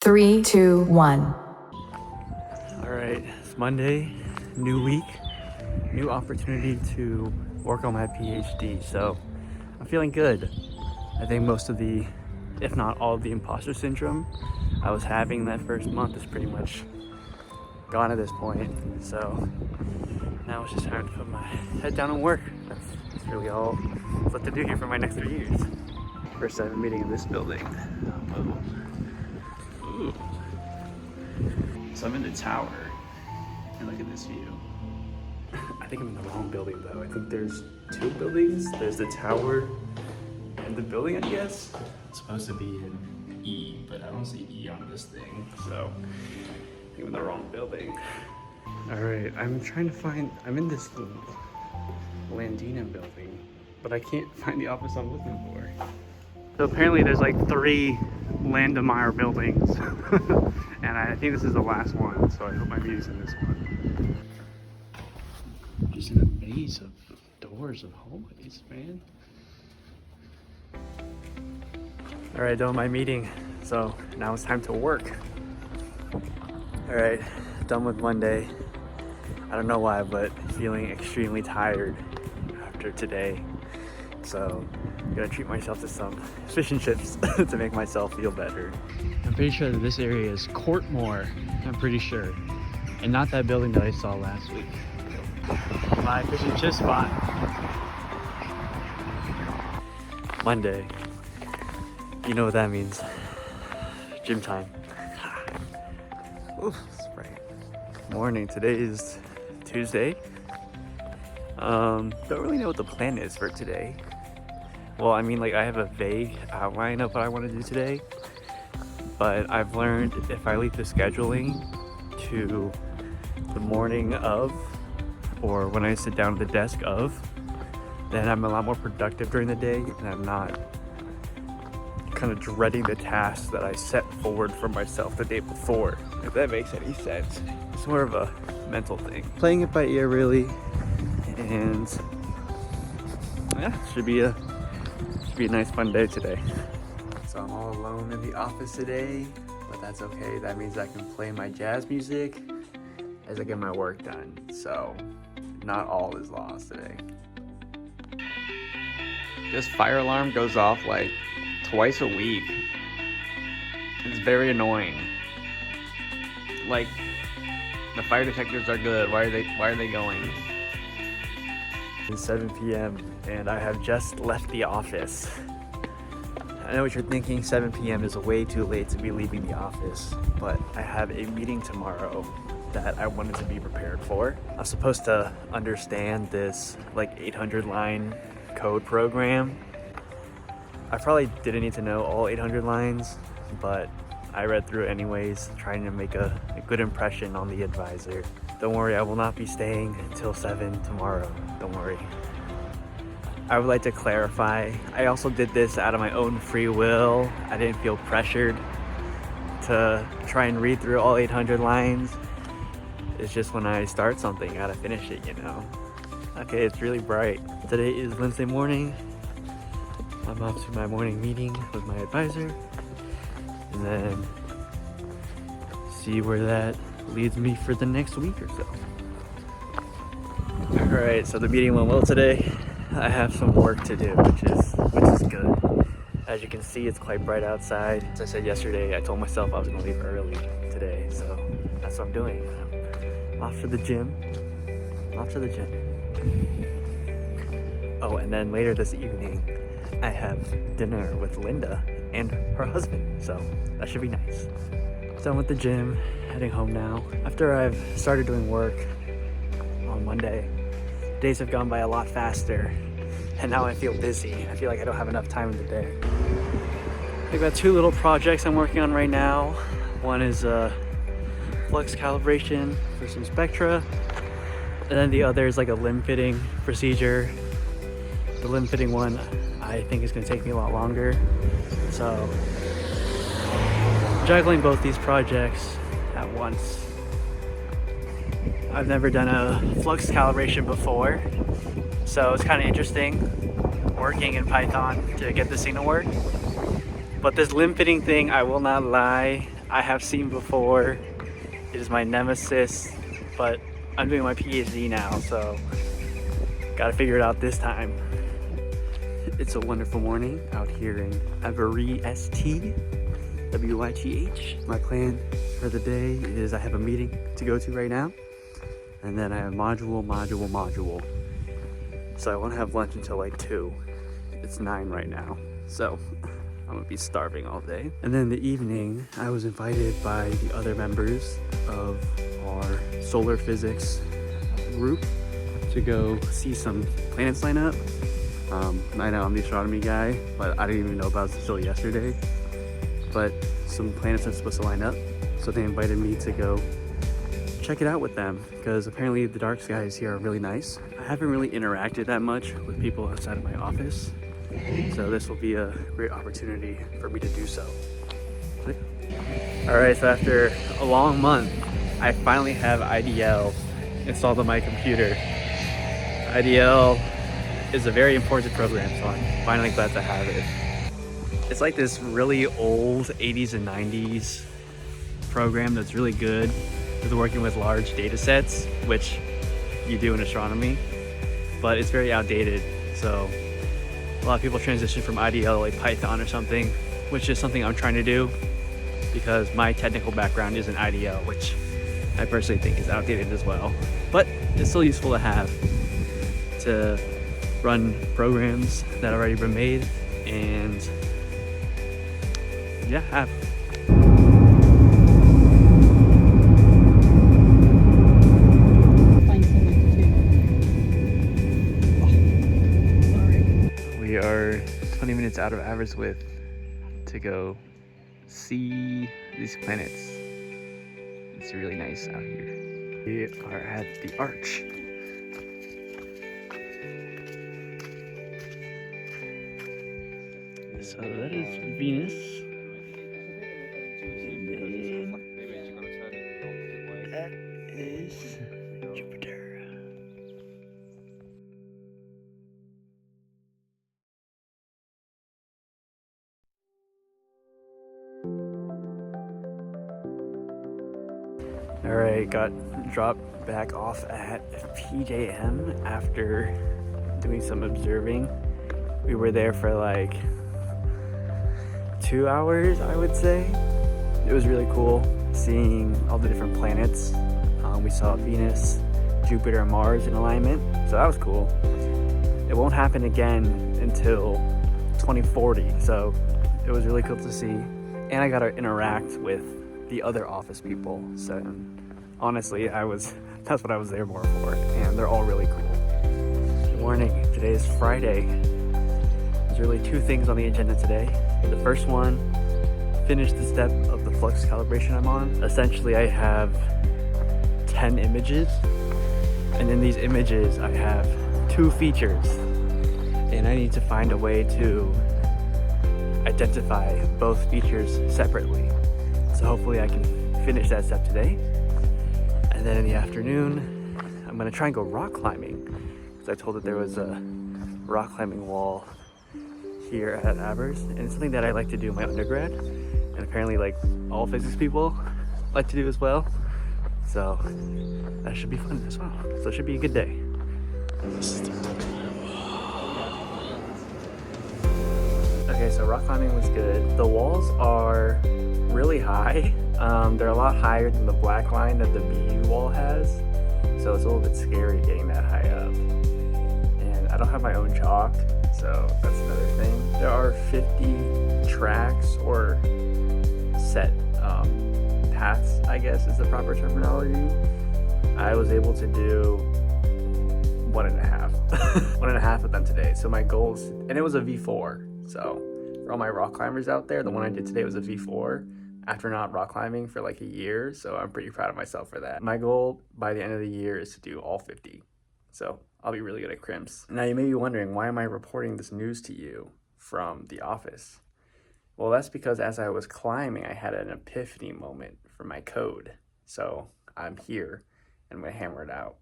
Three, two, one. All right, it's Monday, new week, new opportunity to work on my PhD. So I'm feeling good. I think most of the, if not all of the imposter syndrome I was having that first month is pretty much gone at this point. So now it's just time to put my head down and work. That's really all what to do here for my next 3 years. First time meeting in this building. Ooh. So I'm in the tower, and look at this view. I think I'm in the wrong building though. I think there's two buildings. There's the tower and the building, I guess. It's supposed to be in E, but I don't see E on this thing, so I think I'm in the wrong building. All right, I'm in this Landina building, but I can't find the office I'm looking for. So apparently there's like 3 Landemeier buildings, and I think this is the last one, so I hope my meeting's in this one. Just in a maze of doors and hallways, man. All right, done my meeting, so now it's time to work. All right, done with Monday. I don't know why, but feeling extremely tired after today. So I'm gonna treat myself to some fish and chips to make myself feel better. I'm pretty sure that this area is Courtmore, I'm pretty sure. And not that building that I saw last week. My fish and chip spot. Monday. You know what that means. Gym time. Oof, it's bright. Morning, today is Tuesday. Don't really know what the plan is for today. Well, I mean, like, I have a vague outline of what I want to do today, but I've learned if I leave the scheduling to the morning of, or when I sit down at the desk of, then I'm a lot more productive during the day, and I'm not kind of dreading the tasks that I set forward for myself the day before, if that makes any sense. It's more of a mental thing. Playing it by ear, really, and yeah, should be a nice fun day today. So I'm all alone in the office today, but that's okay. That means I can play my jazz music as I get my work done. So not all is lost today. This fire alarm goes off like twice a week. It's very annoying. Like, the fire detectors are good. Why are they going? It's 7 p.m. and I have just left the office. I know what you're thinking, 7 p.m. is way too late to be leaving the office, but I have a meeting tomorrow that I wanted to be prepared for. I was supposed to understand this like 800 line code program. I probably didn't need to know all 800 lines, but I read through it anyways, trying to make a good impression on the advisor. Don't worry, I will not be staying until 7 tomorrow. Don't worry. I would like to clarify, I also did this out of my own free will. I didn't feel pressured to try and read through all 800 lines. It's just when I start something, I gotta finish it, you know? Okay, it's really bright. Today is Wednesday morning. I'm off to my morning meeting with my advisor, and then see where that leads me for the next week or so. Alright, so the meeting went well today. I have some work to do, which is good. As you can see, it's quite bright outside. As I said yesterday, I told myself I was gonna leave early today, so that's what I'm doing. I'm off to the gym. Oh, and then later this evening, I have dinner with Linda and her husband, so that should be nice. Done with the gym, heading home now. After I've started doing work on Monday, days have gone by a lot faster, and now I feel busy. I feel like I don't have enough time in the day. I've got 2 little projects I'm working on right now. One is a flux calibration for some spectra, and then the other is like a limb fitting procedure. The limb fitting one I think is going to take me a lot longer, so juggling both these projects at once. I've never done a flux calibration before, so it's kind of interesting working in Python to get this thing to work. But this limb fitting thing, I will not lie, I have seen before. It is my nemesis, but I'm doing my PhD now, so gotta figure it out this time. It's a wonderful morning out here in Aberystwyth, W-Y-T-H. My plan for the day is I have a meeting to go to right now, and then I have module. So I won't have lunch until like 2. It's 9 right now, so I'm gonna be starving all day. And then in the evening, I was invited by the other members of our solar physics group to go see some planets line up. I know I'm the astronomy guy, but I didn't even know about this until yesterday. But some planets are supposed to line up, so they invited me to go check it out with them, because apparently the dark skies here are really nice. I haven't really interacted that much with people outside of my office, so this will be a great opportunity for me to do so. Alright, so after a long month, I finally have IDL installed on my computer. IDL is a very important program, so I'm finally glad to have it. It's like this really old 80s and 90s program that's really good with working with large data sets, which you do in astronomy, but it's very outdated. So a lot of people transition from IDL like Python or something, which is something I'm trying to do because my technical background is in IDL, which I personally think is outdated as well. But it's still useful to have to run programs that have already been made and yeah, have. We are 20 minutes out of Aberystwyth to go see these planets. It's really nice out here. We are at the Arch. So that is Venus. And then that is Jupiter. Alright, got dropped back off at PJM after doing some observing. We were there for like 2 hours, I would say. It was really cool seeing all the different planets. We saw Venus, Jupiter, and Mars in alignment, so that was cool. It won't happen again until 2040, so it was really cool to see. And I got to interact with the other office people, so honestly, that's what I was there more for, and they're all really cool. Good morning. Today is Friday. There's really 2 things on the agenda today. The first one, finish the step of the flux calibration I'm on. Essentially, I have 10 images, and in these images, I have 2 features, and I need to find a way to identify both features separately. So hopefully I can finish that step today. And then in the afternoon, I'm gonna try and go rock climbing, because I told that there was a rock climbing wall here at Aberystwyth, and it's something that I like to do in my undergrad, and apparently like all physics people like to do as well. So that should be fun as well. So it should be a good day. Okay, so rock climbing was good. The walls are really high. They're a lot higher than the black line that the BU wall has. So it's a little bit scary getting that high up. And I don't have my own chalk, so that's another thing. There are 50 tracks or set paths, I guess is the proper terminology. I was able to do 1.5. 1.5 of them today. So my goals, and it was a V4. So for all my rock climbers out there, the one I did today was a V4 after not rock climbing for like a year. So I'm pretty proud of myself for that. My goal by the end of the year is to do all 50. So I'll be really good at crimps. Now you may be wondering, why am I reporting this news to you from the office? Well, that's because as I was climbing, I had an epiphany moment for my code. So I'm here and I'm gonna hammer it out.